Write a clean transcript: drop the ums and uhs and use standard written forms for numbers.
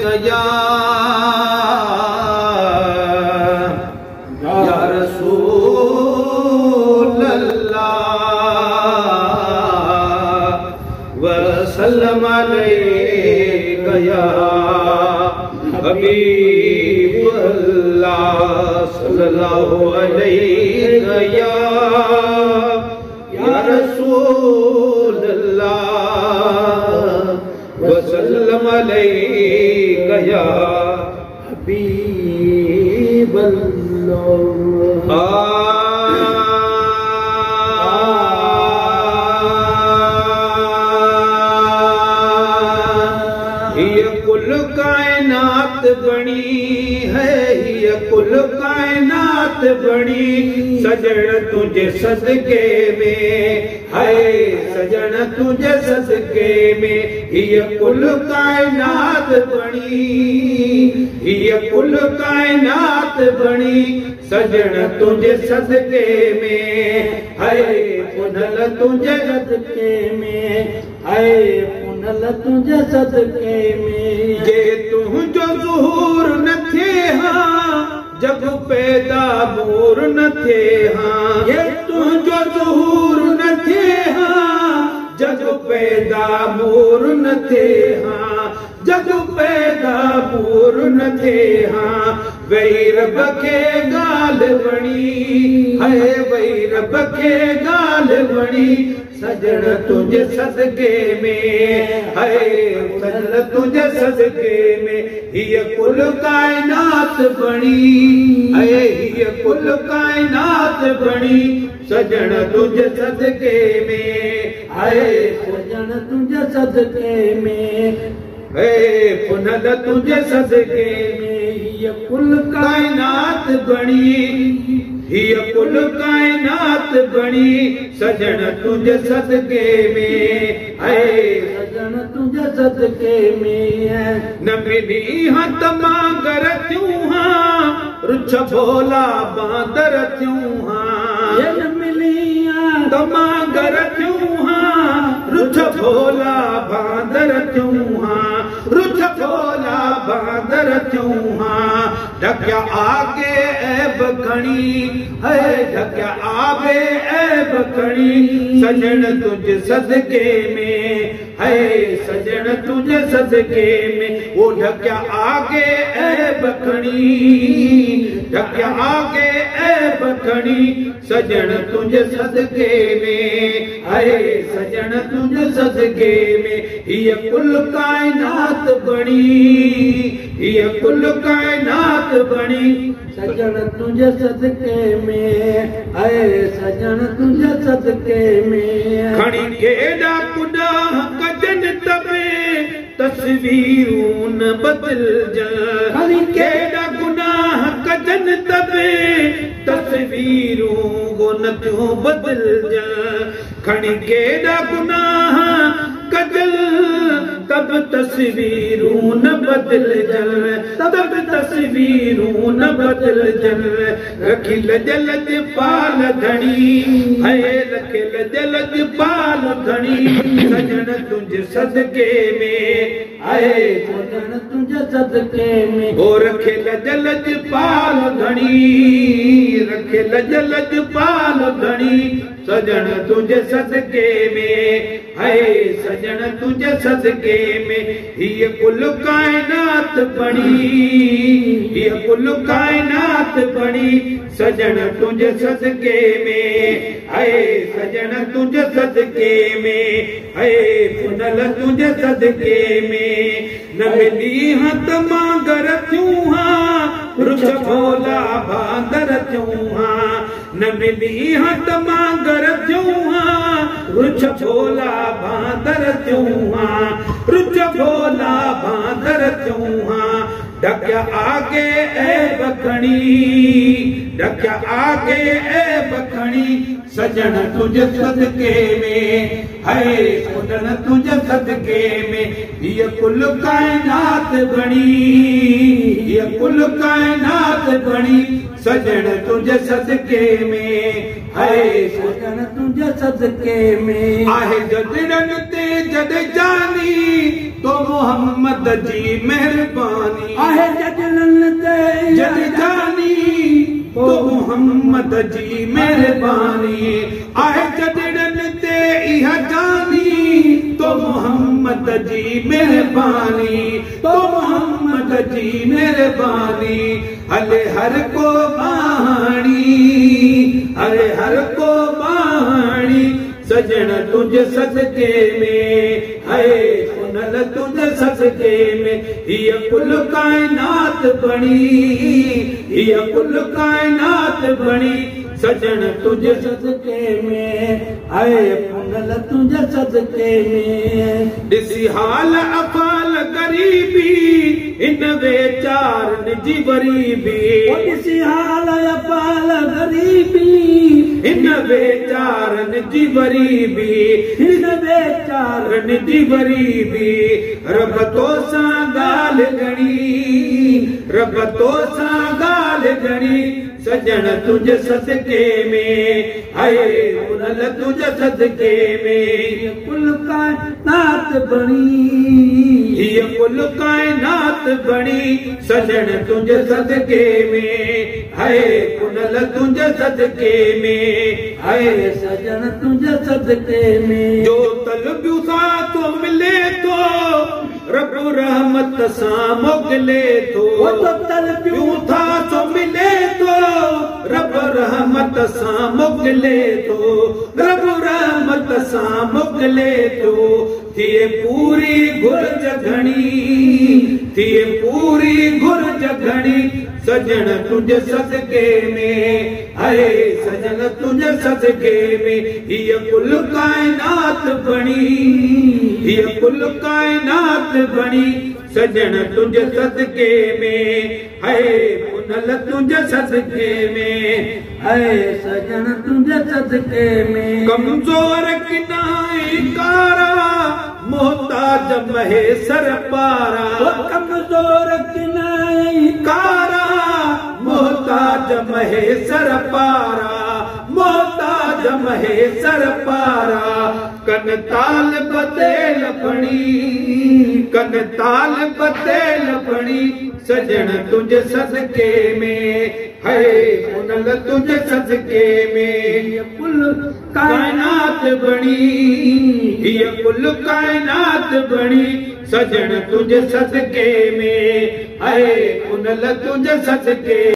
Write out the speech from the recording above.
या रसूल अल्लाह वसल्लम अलैका या हबीब अल्लाह सल्लल्लाहु अलैका या रसूल अल्लाह वसल्लम अलैका या हबीब अल्लाह। ये कुल कायनात बनी है, ये कुल कायनात बनी सजन तुझे सदके में है, सजन तुझे सदके में ये कुल कायनात बनी, ये कुल कायनात बनी सजन तुझे सदके में है, पुनल तुझे सदके में है, पुनल तुझे सदके में। जे तू जो ज़हूर न थे हाँ जग पैदा मूर न थे हाँ, ये तू जो ज़हूर न थे हाँ जग पैदा मूर न थे हाँ, जग पैदा मूर न थे हाँ। वही रब के गाल बणी है, वही रब के गाल बणी सजन तुझे सदके में है, सजन तुझे सदके में ये कुल कायनात बनी है, ये कुल कायनात बनी सजन तुझे सदके में है, सजन तुझे सदके में है, पुनल तुझे सदके में ये कुल कायनात बनी, ये कुल कायनात बनी सजन तुझे सदके में है, सजन तुझे सदके में है। न मिली हाँ तमागर त्यों हाँ रुछ भोला बांदर त्यों हाँ, ये न मिली हाँ तमागर त्यों हाँ रुछ भोला बांदर त्यों हाँ, रुछ भोला बांदर त्यों हाँ। ढक्या आगे ऐब खणी है, ढक्या आगे ऐब खणी सजन तुझे सदके में है, सजन तुझे सदके में। वो ढक्या आगे ऐब खणी, ढक्या आगे ऐब खणी सजन तुझे सदके में है, सजन तुझे सदके में ये कुल कायनात बनी, ये कुल कायनात बनी सजन तुझे सदके में है, सजन तुझे सदके में। खणी केड़ा गुनाह कजन तबे तस्वीरूं न बदल जल, खणी केड़ा गुनाह कजन तबे तस्वीरूं न क्यों बदल जल, खणी केड़ा गुनाह कजल तब तस्वीरूं न बदल जल, तब तस्वीरूं न बदल जल। रखी लजलज पाल धणी है, रखी लजलज पाल धणी सजन तुझे सदके में है, सजन तुझे सदके में। ओ रखे लजलज पाल धणी, रखे लजलज पाल धणी सजन तुझे सदके में है, सजन तुझे सदके में ये कुल कायनात बनी, ये कुल कायनात बनी सजन तुझे सदके में है, सजन तुझे सदके में है, पुनल तुझे सदके में। न मिली हाँ तमागर त्यों हाँ रुछ भोला बांदर त्यों हाँ, न मिली हाँ तमागर त्यों हाँ रुछ भोला बांदर त्यों हाँ, रुछ भोला बांदर त्यों हाँ। ढक्या आगे ऐब खणी, ढक्या आगे ऐब खणी सजन तुझे सदके में है, सजन तुझे सदके में ये कुल कायनात बनी, ये कुल कायनात बनी सजण तुझे सदके में है सजण तुझे सदके में आहे जदड़न ते जद जानी तो मोहम्मद जी मेहरबानी आहे जदड़न ते जद जानी तो मोहम्मद जी मेहरबानी आहे जदड़न ते इहा जानी तो मोहम्मद जी मेहरबानी तो मोहम्मद जी मेहरबानी हले हर को बाणी अरे हर को बाणी सजण तुझे सदके में है सुनल तुझे सदके में ये कुल कायनात बनी ये कुल कायनात बनी सजण तुझे सदके में आए पुनल तुझे सदके में ॾिसी हाल अफाल गरीबी इन वेचार निजी गरीबी ॾिसी हाल अफाल गरीबी इन वेचार निजी गरीबी इन वेचार निजी गरीबी रब तो सां ॻाल्हि घणी रब तो सां ॻाल्हि घणी सजण तुझे सदके में है पुनल तुझे सदके में कुल कायनात बनी ये कुल कायनात बनी सजण तुझे सदके में है पुनल तुझे सदके में है सजण तुझे सदके में जो तलबियूं सां तो मिले तो रब रहमत सां मोकिले थो तो तलबियूं था तो मिले तो रब रहमत सां मोकिले थो रब रहमत सां मोकिले थो थिए पूरी घुर्ज घणी थिए पूरी घुर्ज घणी सजण तुझे सदके में है सजण तुझे सदके में ये कुल कायनात बनी ये कुल कायनात बनी सजण तुझे सदके में है पुनल तुझे सदके में है सजण तुझे सदके में कमजोर किनाई कारा मोहताज महे सर पारा कमजोर किनाई कारा मोहताज महे सर पारा मोहताज महे सर पारा कन ताल बतेल पड़ी कन ताल बतेल पड़ी सजण तुझे सदके में है पुनल तुझे सदके में कुल कायनात बनी ये कुल कायनात बनी सजण तुझे सदके में है पुनल तुझे सदके